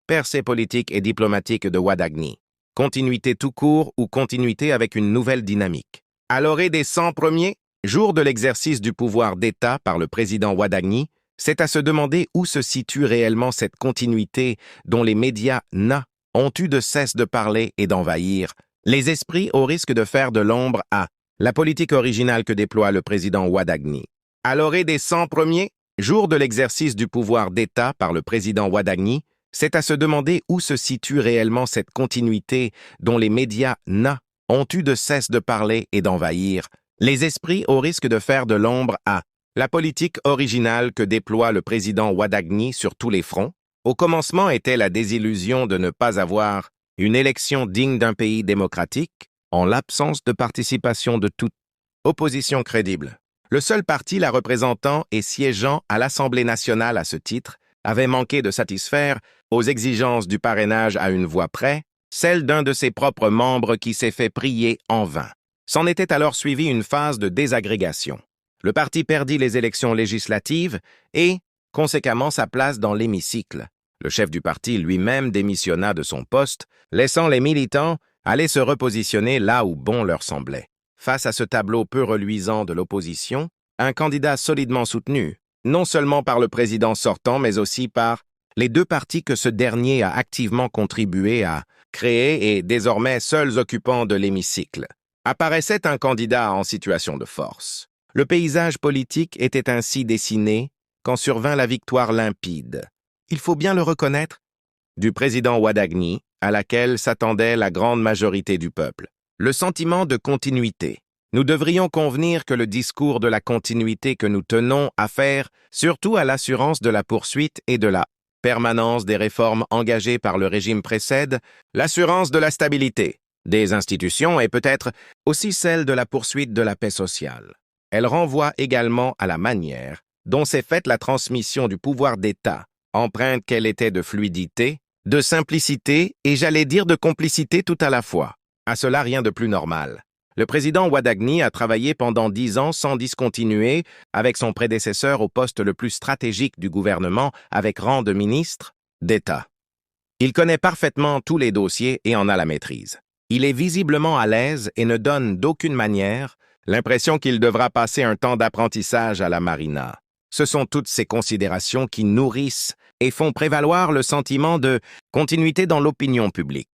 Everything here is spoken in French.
percée politique et diplomatique de Wadagni. Continuité tout court ou continuité avec une nouvelle dynamique. À l'orée des 100 premiers jours de l'exercice du pouvoir d'État par le président Wadagni, c'est à se demander où se situe réellement cette continuité dont les médias ont eu de cesse de parler et d'envahir les esprits au risque de faire de l'ombre à la politique originale que déploie le président Wadagni. À l'orée des 100 premiers jours de l'exercice du pouvoir d'État par le président Wadagni, c'est à se demander où se situe réellement cette continuité dont les médias ont eu de cesse de parler et d'envahir les esprits au risque de faire de l'ombre à la politique originale que déploie le président Wadagni sur tous les fronts. Au commencement était la désillusion de ne pas avoir une élection digne d'un pays démocratique, en l'absence de participation de toute opposition crédible. Le seul parti la représentant et siégeant à l'Assemblée nationale à ce titre avait manqué de satisfaire aux exigences du parrainage à une voix près, celle d'un de ses propres membres qui s'est fait prier en vain. S'en était alors suivie une phase de désagrégation. Le parti perdit les élections législatives et, conséquemment, sa place dans l'hémicycle. Le chef du parti lui-même démissionna de son poste, laissant les militants aller se repositionner là où bon leur semblait. Face à ce tableau peu reluisant de l'opposition, un candidat solidement soutenu, non seulement par le président sortant, mais aussi par les deux partis que ce dernier a activement contribué à créer et désormais seuls occupants de l'hémicycle, apparaissait un candidat en situation de force. Le paysage politique était ainsi dessiné quand survint la victoire limpide, il faut bien le reconnaître, du président Wadagni, à laquelle s'attendait la grande majorité du peuple. Le sentiment de continuité. Nous devrions convenir que le discours de la continuité que nous tenons à faire, surtout à l'assurance de la poursuite et de la permanence des réformes engagées par le régime précède, l'assurance de la stabilité des institutions et peut-être aussi celle de la poursuite de la paix sociale. Elle renvoie également à la manière dont s'est faite la transmission du pouvoir d'État, empreinte qu'elle était de fluidité, de simplicité et j'allais dire de complicité tout à la fois. À cela, rien de plus normal. Le président Wadagni a travaillé pendant 10 ans sans discontinuer avec son prédécesseur au poste le plus stratégique du gouvernement avec rang de ministre d'État. Il connaît parfaitement tous les dossiers et en a la maîtrise. Il est visiblement à l'aise et ne donne d'aucune manière l'impression qu'il devra passer un temps d'apprentissage à la marina. Ce sont toutes ces considérations qui nourrissent et font prévaloir le sentiment de continuité dans l'opinion publique.